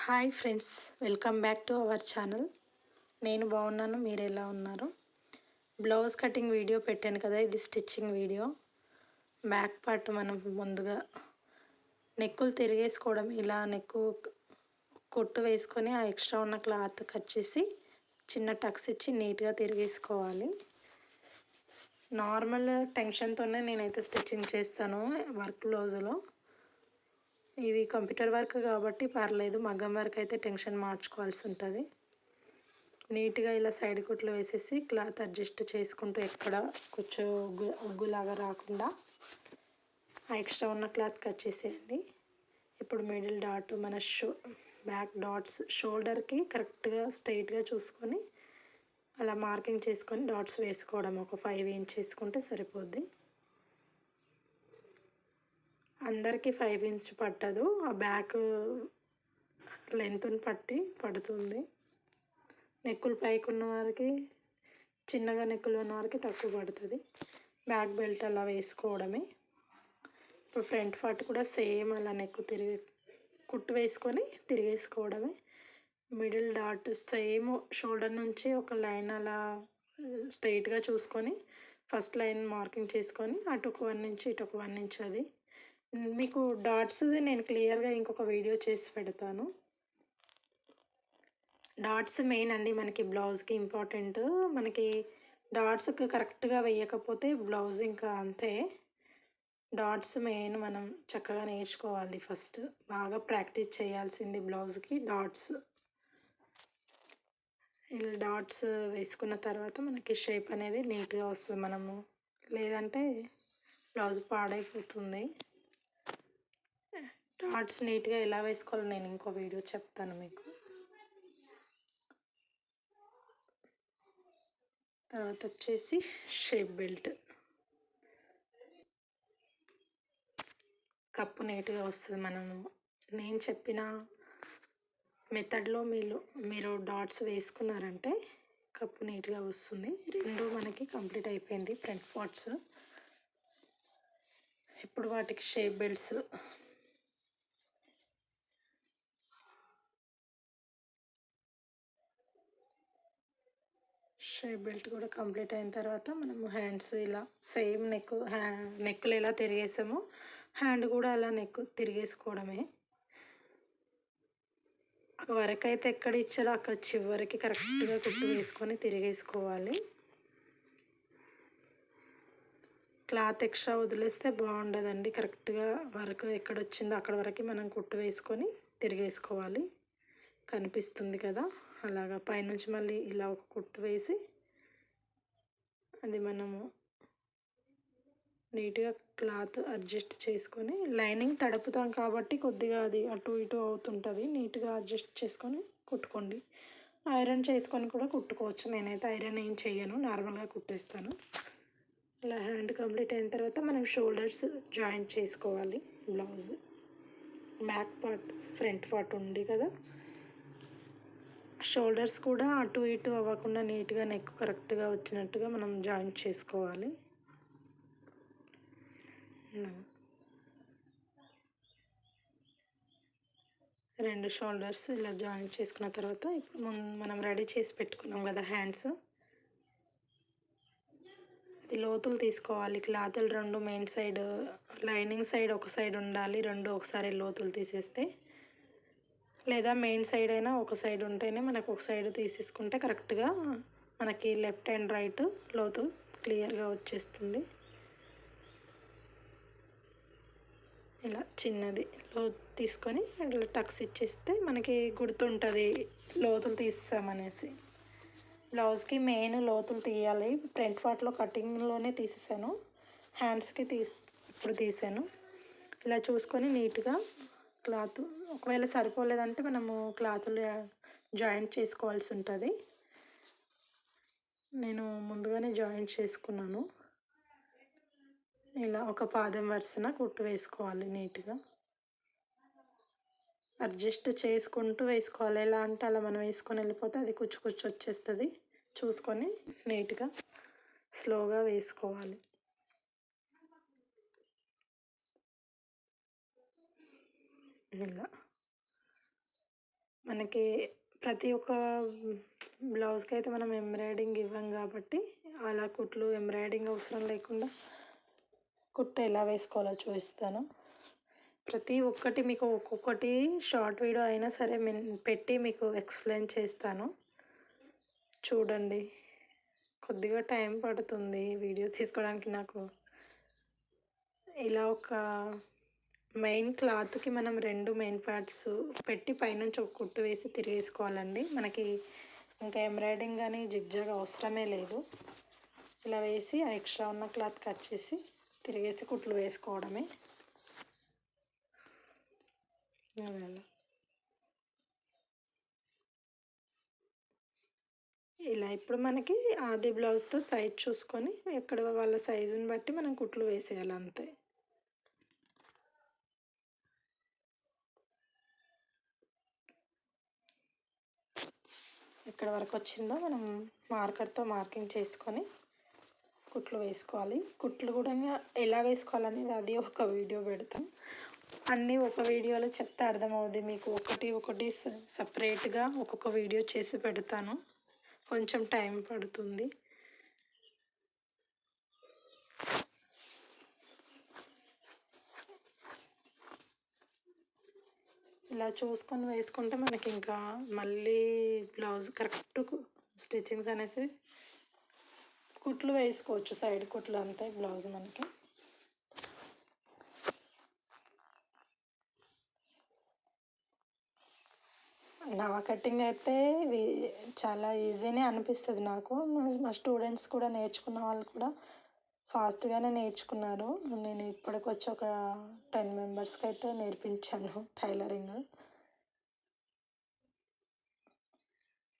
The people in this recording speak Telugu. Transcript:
Hi friends, welcome back to our channel. నేను బాగున్నాను, మీరు ఎలా ఉన్నారు? బ్లౌజ్ కటింగ్ వీడియో పెట్టాను కదా, ఇది స్టిచ్చింగ్ వీడియో. బ్యాక్ పార్ట్ మనం ముందుగా నెక్కులు తిరిగేసుకోవడం, ఇలా నెక్కు కొట్టు వేసుకొని ఆ ఎక్స్ట్రా ఉన్న క్లాత్ కట్ చేసి చిన్న టక్స్ ఇచ్చి నీట్గా తిరిగేసుకోవాలి. నార్మల్ టెన్షన్తోనే నేనైతే స్టిచ్చింగ్ చేస్తాను వర్క్ బ్లౌజులో. ఇవి కంప్యూటర్ వర్క్ కాబట్టి పర్లేదు, మగ్గం వర్క్ అయితే టెన్షన్ మార్చుకోవాల్సి ఉంటుంది. నీట్గా ఇలా సైడ్ కుట్లు వేసేసి క్లాత్ అడ్జస్ట్ చేసుకుంటూ ఎక్కడ కొంచెం ఉగ్గులాగా రాకుండా ఆ ఎక్స్ట్రా ఉన్న క్లాత్ కట్ చేసేయండి. ఇప్పుడు మిడిల్ డాట్ మన బ్యాక్ డాట్స్ షోల్డర్కి కరెక్ట్గా స్ట్రైట్గా చూసుకొని అలా మార్కింగ్ చేసుకొని డాట్స్ వేసుకోవడం. ఒక 5 ఇంచ్ వేసుకుంటే సరిపోద్ది. అందరికీ 5 ఇంచ్ పట్టదు, ఆ బ్యాక్ లెంత్ని పట్టి పడుతుంది. నెక్కులు పైకి ఉన్న వారికి, చిన్నగా నెక్కులు ఉన్న వారికి తక్కువ పడుతుంది. బ్యాక్ బెల్ట్ అలా వేసుకోవడమే. ఇప్పుడు ఫ్రంట్ పార్ట్ కూడా సేమ్ అలా నెక్కు కుట్టు వేసుకొని తిరిగేసుకోవడమే. మిడిల్ డాట్ సేమ్ షోల్డర్ నుంచి ఒక లైన్ అలా స్ట్రైట్గా చూసుకొని ఫస్ట్ లైన్ మార్కింగ్ చేసుకొని అటు ఒక 1 ఇంచ్ ఇటు ఒక 1 ఇంచ్. అది మీకు డాట్స్ నేను క్లియర్గా ఇంకొక వీడియో చేసి పెడతాను. డాట్స్ మెయిన్ అండి మనకి బ్లౌజ్కి ఇంపార్టెంట్. మనకి డాట్స్ కరెక్ట్గా వేయకపోతే బ్లౌజ్ ఇంకా అంతే. డాట్స్ మెయిన్, మనం చక్కగా నేర్చుకోవాలి. ఫస్ట్ బాగా ప్రాక్టీస్ చేయాల్సింది బ్లౌజ్కి డాట్స్. ఇలా డాట్స్ వేసుకున్న తర్వాత మనకి షేప్ అనేది నీట్గా వస్తుంది. మనము లేదంటే బ్లౌజ్ పాడైపోతుంది. డాట్స్ నీట్గా ఎలా వేసుకోవాలో నేను ఇంకో వీడియో చెప్తాను మీకు. తర్వాత వచ్చేసి షేప్ బెల్ట్. కప్పు నీట్గా వస్తుంది. మనము నేను చెప్పిన మెథడ్లో మీరు డాట్స్ వేసుకున్నారంటే కప్పు నీట్గా వస్తుంది. రెండు మనకి కంప్లీట్ అయిపోయింది ఫ్రంట్ పార్ట్స్. ఇప్పుడు వాటికి షేప్ బెల్ట్స్. షేప్ బెల్ట్ కూడా కంప్లీట్ అయిన తర్వాత మనము హ్యాండ్స్ ఇలా సేమ్ నెక్కులు ఎలా తిరిగేసామో హ్యాండ్ కూడా అలా నెక్కు తిరిగేసుకోవడమే. వరకు అయితే ఎక్కడ ఇచ్చారో అక్కడ చివరికి కరెక్ట్గా కుట్టు వేసుకొని తిరిగేసుకోవాలి. క్లాత్ ఎక్స్ట్రా వదిలేస్తే బాగుండదండి. కరెక్ట్గా వరకు ఎక్కడ వచ్చిందో అక్కడ వరకు మనం కుట్టు వేసుకొని తిరిగేసుకోవాలి. కనిపిస్తుంది కదా, అలాగా పైనుంచి మళ్ళీ ఇలా ఒక కుట్టు వేసి అది మనము నీట్గా క్లాత్ అడ్జస్ట్ చేసుకొని, లైనింగ్ తడుపుతాం కాబట్టి కొద్దిగా అది అటు ఇటు అవుతుంటుంది. నీట్గా అడ్జస్ట్ చేసుకొని కుట్టుకోండి. ఐరన్ చేసుకొని కూడా కుట్టుకోవచ్చు. నేనైతే ఐరన్ ఏం చెయ్యను, నార్మల్గా కుట్టేస్తాను. ఇలా హ్యాండ్ కంప్లీట్ అయిన తర్వాత మనం షోల్డర్స్ జాయింట్ చేసుకోవాలి. Blouse back part front part ఉంది కదా, షోల్డర్స్ కూడా అటు ఇటు అవ్వకుండా నీట్గా నెక్ కరెక్ట్గా వచ్చినట్టుగా మనం జాయింట్ చేసుకోవాలి. రెండు షోల్డర్స్ ఇలా జాయింట్ చేసుకున్న తర్వాత ఇప్పుడు మనం రెడీ చేసి పెట్టుకున్నాం కదా హ్యాండ్స్, అది లోతులు తీసుకోవాలి. క్లాతులు రెండు మెయిన్ సైడ్, లైనింగ్ సైడ్ ఒక సైడ్ ఉండాలి. రెండు ఒకసారి లోతులు తీసేస్తే, లేదా మెయిన్ సైడ్ అయినా ఒక సైడ్ ఉంటేనే మనకు ఒక సైడ్ తీసేసుకుంటే కరెక్ట్గా మనకి లెఫ్ట్ అండ్ రైట్ లోతు క్లియర్గా వచ్చేస్తుంది. ఇలా చిన్నది లోతు తీసుకొని అట్లా టక్స్ ఇచ్చేస్తే మనకి గుర్తుంటుంది లోతులు తీసామనేసి. బ్లౌజ్కి మెయిన్ లోతులు తీయాలి. ఫ్రంట్ పార్ట్లో కటింగ్లోనే తీసేసాను, హ్యాండ్స్కి ఇప్పుడు తీసాను. ఇలా చూసుకొని నీట్గా క్లాత్ ఒకవేళ సరిపోలేదంటే మనము క్లాతులు జాయింట్ చేసుకోవాల్సి ఉంటుంది. నేను ముందుగానే జాయింట్ చేసుకున్నాను. ఇలా ఒక పాదం వరుసన కుట్టు వేసుకోవాలి. నీట్గా అడ్జస్ట్ చేసుకుంటూ వేసుకోవాలి. ఎలా అంటే అలా మనం వేసుకొని వెళ్ళిపోతే అది కుచ్చు వచ్చేస్తుంది. చూసుకొని నీట్గా స్లోగా వేసుకోవాలి. ఇలా మనకి ప్రతి ఒక్క బ్లౌజ్కి అయితే మనం ఎంబ్రాయిడింగ్ ఇవ్వం కాబట్టి అలా కుట్లు ఎంబ్రాయిడింగ్ అవసరం లేకుండా కుట్టు ఎలా వేసుకోవాలో చూపిస్తాను. ప్రతి ఒక్కటి మీకు ఒక్కొక్కటి షార్ట్ వీడియో అయినా సరే పెట్టి మీకు ఎక్స్ప్లెయిన్ చేస్తాను, చూడండి. కొద్దిగా టైం పడుతుంది వీడియో తీసుకోవడానికి నాకు. ఇలా ఒక మెయిన్ క్లాత్కి మనం 2 మెయిన్ పార్ట్స్ పెట్టి పైనుంచి ఒక కుట్టు వేసి తిరిగేసుకోవాలండి. మనకి ఇంకా ఎంబ్రాయిడింగ్ కానీ జిగ్జాగ్ అవసరమే లేదు. ఇలా వేసి ఆ ఎక్స్ట్రా ఉన్న క్లాత్ కట్ చేసి తిరిగేసి కుట్లు వేసుకోవడమే. అలా ఇలా ఇప్పుడు మనకి ఆది బ్లౌజ్తో సైజ్ చూసుకొని ఎక్కడ వాళ్ళ సైజుని బట్టి మనం కుట్లు వేసేయాలి అంతే. ఎక్కడ వరకు వచ్చిందో మనం మార్కర్తో మార్కింగ్ చేసుకొని కుట్లు వేసుకోవాలి. కుట్లు కూడా ఎలా వేసుకోవాలనేది అది ఒక వీడియో పెడతాం. అన్నీ ఒక వీడియోలో చెప్తే అర్థమవుద్ది మీకు. ఒకటి సపరేట్గా ఒక్కొక్క వీడియో చేసి పెడతాను, కొంచెం టైం పడుతుంది. ఇలా చూసుకొని వేసుకుంటే మనకి ఇంకా మళ్ళీ బ్లౌజ్ కరెక్ట్ స్టిచ్చింగ్స్ అనేసి కుట్లు వేసుకోవచ్చు, సైడ్ కుట్లు అంతే బ్లౌజ్ మనకి. నా కటింగ్ అయితే చాలా ఈజీనే అనిపిస్తుంది నాకు. మా స్టూడెంట్స్ కూడా నేర్చుకున్న వాళ్ళు కూడా ఫాస్ట్గానే నేర్చుకున్నారు. నేను ఇప్పటికొచ్చి ఒక 10 మెంబర్స్కి అయితే నేర్పించాను టైలరింగ్.